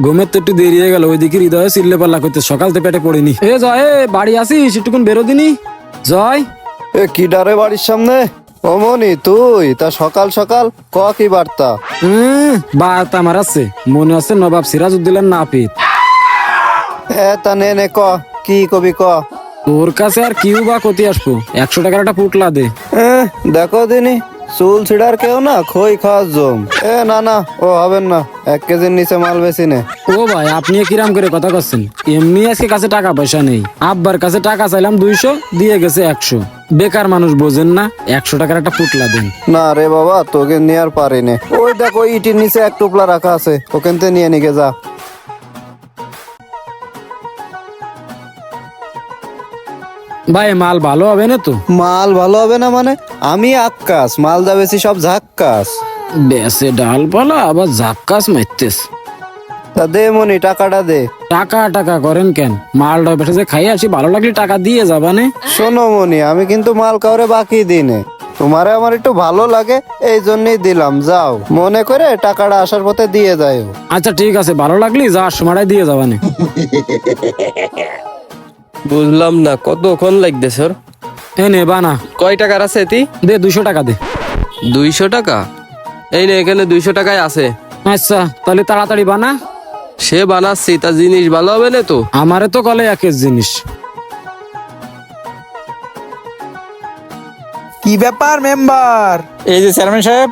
ঘুমের তো একটু দেরি হয়ে গেল, ওইদিকে হৃদয়ে চিল্লে পাল্লা করতে সকাল থেকে পেটে পড়িনি। এ জয়, বাড়ি আসিস? একটুকুন বেরো দিনি। জয়, এ কি ডারে বাড়ির সামনে? অমনি তুই তা সকাল সকাল কি বার্তা? বার্তা আমার আছে, মনে আছে নবাব সিরাজউদ্দৌলার নাপিত। তা নে কি কবি ক। তোর কাছে আর কিউ বা কতি আসবো, 100 টাকার একটা পুটলা দে। দেখো দিনি চুল ছিড়ার কেউ না, খই খাওয়ার জম। না ও হবেন না, 1 কেজির নিচে মাল বেশি নে। ও ভাই, আপনি কিরাম করে কথা করছেন? এমনি আজকে কাছে টাকা পয়সা নেই, আব্বার কাছে টাকা চাইলাম 200, দিয়ে গেছে 100। বেকার মানুষ বোঝেন না, 100 টাকার একটা পুটলা দেন। না রে বাবা, তোকে নিয়ে আর পারি নে। ওই দেখো ইটির নিচে 1 টোপলা রাখা আছে, ওখান থেকে নিয়ে নিকে যা। ভাই মাল ভালো হবে না তো? মাল ভালো হবে না মানে? আমি আক্কাস, মাল যা বেশি সব ঝাক্কাস। বেসে ডাল পালা আবার ঝাক্কাস মারতেস। তা দে মনি, টাকাটা দে। টাকা টাকা করেন কেন? মালটা বেসে যে খাই আসি, ভালো লাগলে টাকা দিয়ে যাবানে। শোনো মনি, আমি কিন্তু মাল কাউরে বাকি দিনে, তোমারে আমার একটু ভালো লাগে এই জন্যই দিলাম। যাও, মনে করে টাকাটা আসার পথে দিয়ে যাও। আচ্ছা ঠিক আছে, ভালো লাগলি যাওয়ার সময়টাই দিয়ে যাবানে। বুঝলাম না, কতক্ষণ লাগবে স্যার? এ নে বানা। কয় টাকার আছে এটি? দে 200 টাকা দে। 200 টাকা? এই নে, এখানে 200 টাকায় আছে। আচ্ছা তাহলে তাড়াতাড়ি বানা। সে বানাচ্ছি, তা জিনিস ভালো হবে না তো? আমারে তো কলে একের জিনিস। কি ব্যাপার মেম্বার? এই যে চেয়ারম্যান সাহেব।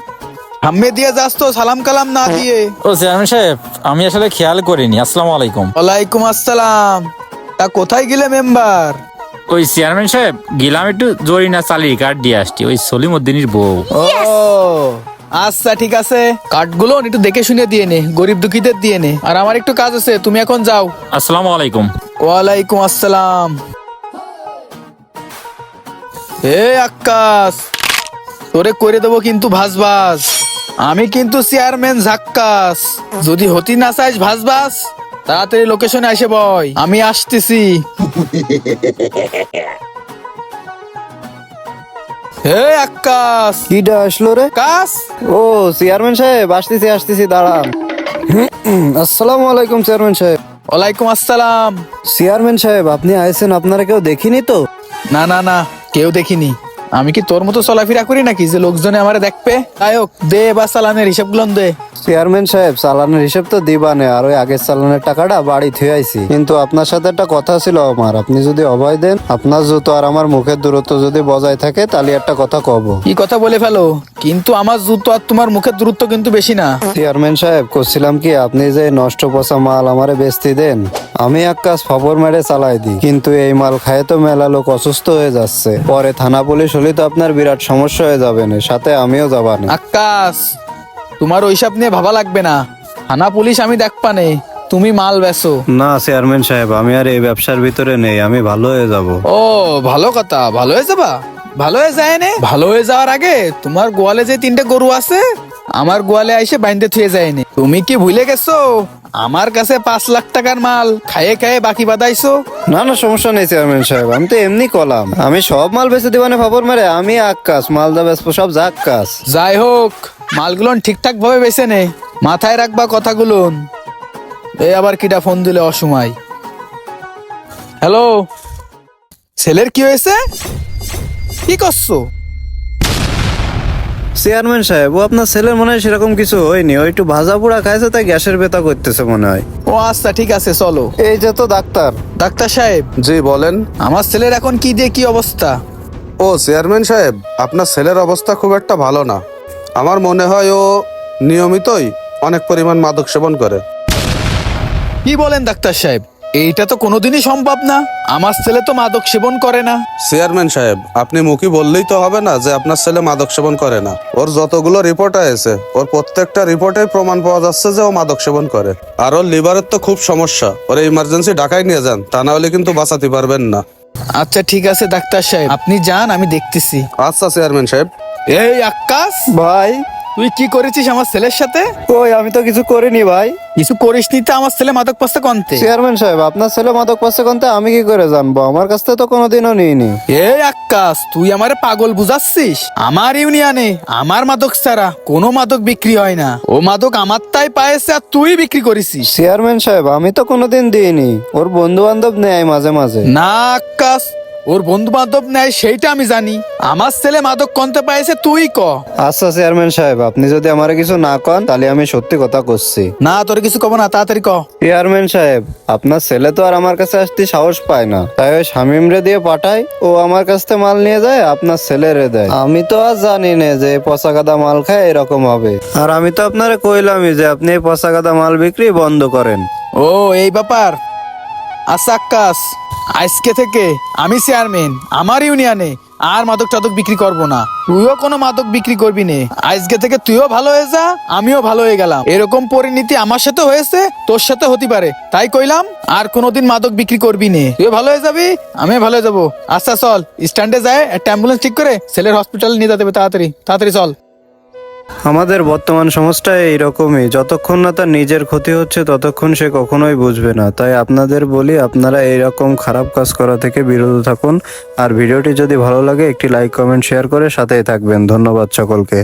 সামনে দিয়ে যাস তো সালাম কালাম না দিয়ে? ও চেয়ারম্যান সাহেব, আমি আসলে খেয়াল করিনি। আসসালামু আলাইকুম। ওয়ালাইকুম আসসালাম। তা কোথায় গেলে মেম্বার? ওই চেয়ারম্যান সাহেব, গেলাম একটু জরিনা চালির কার্ড দিয়ে আসছি, ওই সলিমউদ্দিনের বউ। ও আচ্ছা ঠিক আছে, কার্ডগুলো একটু দেখে শুনে দিয়ে নে, গরিব দুঃখীদের দিয়ে নে। আর আমার একটু কাজ আছে, তুমি এখন যাও। আসসালামু আলাইকুম। ওয়ালাইকুম আসসালাম। এ আক্কাস, তোরে করে দেবো কিন্তু ভাজ ভাজ। আমি কিন্তু চেয়ারম্যান ঝাক্কাস। যদি হতি না চাইস ভাজ ভাজ, তাড়াতাড়ি লোকেশনে এসে বয়, আমি আসতেছি। হে আক্কাস, কিটা আসলো রে? কাস। ও চেয়ারম্যান সাহেব, আসতেছি দাঁড়ান। আসসালামু আলাইকুম চেয়ারম্যান সাহেব। ওয়ালাইকুম আসসালাম। চেয়ারম্যান সাহেব, আপনি আইছেন, আপনারা কেউ দেখিনি তো? না কেউ দেখিনি। আমি কি তোর মতো চলাফেরা করি নাকি যে লোকজনে আমারে দেখবে? তাই হোক, দে বা চালানের হিসাবগুলো দে। চেয়ারম্যান সাহেব, চালানের হিসেব তো দিবানে, আর ওই আগের চালানের টাকাটা বাড়ি থুয়ে আইছি। কিন্তু আপনার সাথে একটা কথা ছিল আমার, আপনি যদি অভয় দেন, আপনার জুতো আর আমার মুখের দূরত্ব যদি বজায় থাকে, তাহলে একটা কথা কব। কি কথা বলে ফেলো, কিন্তু আমার জুতো আর তোমার মুখের দূরত্ব কিন্তু বেশি না। চেয়ারম্যান সাহেব, করছিলাম কি, আপনি যে নষ্ট পচা মাল আমারে বেচতে দেন, আমি এক কাজ খবর মেরে চালাই দিই, কিন্তু এই মাল খায় তো মেলা লোক অসুস্থ হয়ে যাচ্ছে। পরে থানা পুলিশ হলে তো আপনার বিরাট সমস্যা হয়ে যাবে না, সাথে আমিও যাবানে। আকাশ, তোমার ওইসব নিয়ে ভাবা লাগবে না, থানা পুলিশ আমি দেখপানে, তুমি মাল বেচো। না চেয়ারম্যান সাহেব, আমি আর এই ব্যবসার ভিতরে নেই, আমি ভালো হয়ে যাব। ও ভালো কথা, ভালো হয়ে যাবা? ভালো হয়ে যায় নে? ভালো হয়ে যাওয়ার আগে তোমার গোয়ালে যে 3টে গরু আছে, আমার গোয়ালে আইসে বাইন্দে থুয়ে যায়নি। তুমি কি ভুলে গেছো আমার কাছে 5 লাখ টাকার মাল খায়ে খায়ে বাকি বাদাইছো? না সমস্যা নেই চেয়ারম্যান সাহেব, আমি তো এমনি কলাম, আমি সব মাল বেচে দিবানে খবর মেরে, আমি আক্কাস মালদা বেচবো সব জাক্কাস। যাই হোক, মালগুলো ঠিকঠাক ভাবে বেছে নে, মাথায় রাখবা কথাগুলো। এই আবার কিটা ফোন দিলে অসময়? হ্যালো, ছেলের কি হয়েছে? কি করছো? চেয়ারম্যান সাহেব, ও আপনার ছেলের মনে হয় সেরকম কিছু হয়নি, ও একটু ভাজা পোড়া খাইছে, তাই গ্যাসের ব্যথা করতেছে মনে হয়। ও আচ্ছা ঠিক আছে, চলো। এই যে তো ডাক্তার। ডাক্তার সাহেব, জি বলেন। আমার ছেলের এখন কি দিয়ে কি অবস্থা? ও চেয়ারম্যান সাহেব, আপনার ছেলের অবস্থা খুব একটা ভালো না। আমার মনে হয় ও নিয়মিতই অনেক পরিমাণ মাদক সেবন করে। কি বলেন ডাক্তার সাহেব? এইটা তো কোনোদিনই সম্ভব না, আমার ছেলে তো মাদক সেবন করে না। চেয়ারম্যান সাহেব, আপনি মুখে বললেই তো হবে না যে আপনার ছেলে মাদক সেবন করে না। ওর যতগুলো রিপোর্ট আছে, ওর প্রত্যেকটা রিপোর্টে প্রমাণ পাওয়া যাচ্ছে যে ও মাদক সেবন করে। আর ওর লিভারের তো খুব সমস্যা, ওরে ইমার্জেন্সি ঢাকায় নিয়ে যান, তা না হলে কিন্তু বাঁচাতে পারবেন না। আচ্ছা ঠিক আছে ডাক্তার সাহেব, আপনি যান, আমি দেখতেছি। আচ্ছা চেয়ারম্যান সাহেব। এই আক্কাস, ভাই তুই কি করেছিস আমার ছেলের সাথে? কই আমি তো কিছু করিনি ভাই। কিছু করিস নি তো আমার ছেলে মাদক পাস্তা কনতে? চেয়ারম্যান সাহেব, আপনার ছেলে মাদক পাচ্ছে কোনতে আমি কি করে জানবো? আমার কাছ থেকে তো কোনোদিনও নিইনি। এই আক্কাস, তুই আমারে পাগল বুঝাচ্ছিস? আমার ইউনিয়নে আমার মাদক ছাড়া কোনো মাদক বিক্রি হয় না। ও মাদক আমার তাই পায়েছে আর তুই বিক্রি করেছিস। চেয়ারম্যান সাহেব, আমি তো কোনোদিন দিইনি। ওর বন্ধু বান্ধব নেয় মাঝে মাঝে। না আক্কাস, ওর বন্ধু বান্ধব নেয় সেইটা আমি জানি। আমার ছেলে মাদক কনতে পাইছে তুই ক। আচ্ছা চেয়ারম্যান সাহেব, আপনি যদি আমারে কিছু না কন তাহলে আমি সত্যি কথা করছি। না তোর কিছু কব না, তাড়াতাড়ি ক। চেয়ারম্যান সাহেব, আপনার ছেলে তো আর আমার কাছে আসতে সাহস পায় না, তাই ওই শামিম রে দিয়ে পাঠায়। ও আমার কাছ থেকে মাল নিয়ে যায়, আপনার ছেলে রে দেয়। আমি তো আর জানি না যে পচা গাদা মাল খায় এরকম হবে। আর আমি তো আপনারে কইলামই যে আপনি এই পচা গাদা মাল বিক্রি বন্ধ করেন। ও এই ব্যাপার। আচ্ছা আক্কাস, আজকে থেকে আমি চেয়ারম্যান, আমার ইউনিয়নে আর মাদক টাদক বিক্রি করব না। তুইও কোনো মাদক বিক্রি করবি নে। আজকে থেকে তুইও ভালো হয়ে যা, আমিও ভালো হয়ে গেলাম। এরকম পরিণতি আমার সাথে হয়েছে, তোর সাথে হতে পারে, তাই কইলাম আর কোনোদিন মাদক বিক্রি করবি নে। তুইও ভালো হয়ে যাবি, আমিও ভালো হয়ে যাবো। আচ্ছা চল, স্ট্যান্ডে যায় একটা অ্যাম্বুলেন্স ঠিক করে ছেলের হসপিটালে নিয়ে যেতে হবে। তাড়াতাড়ি তাড়াতাড়ি চল। আমাদের বর্তমান সমাজটা এইরকমই, যতক্ষণ না তার নিজের ক্ষতি হচ্ছে ততক্ষণ সে কখনোই বুঝবে না। তাই আপনাদের বলি, আপনারা এইরকম খারাপ কাজ করা থেকে বিরত থাকুন। আর ভিডিওটি যদি ভালো লাগে একটি লাইক কমেন্ট শেয়ার করে সাথেই থাকবেন। ধন্যবাদ সকলকে।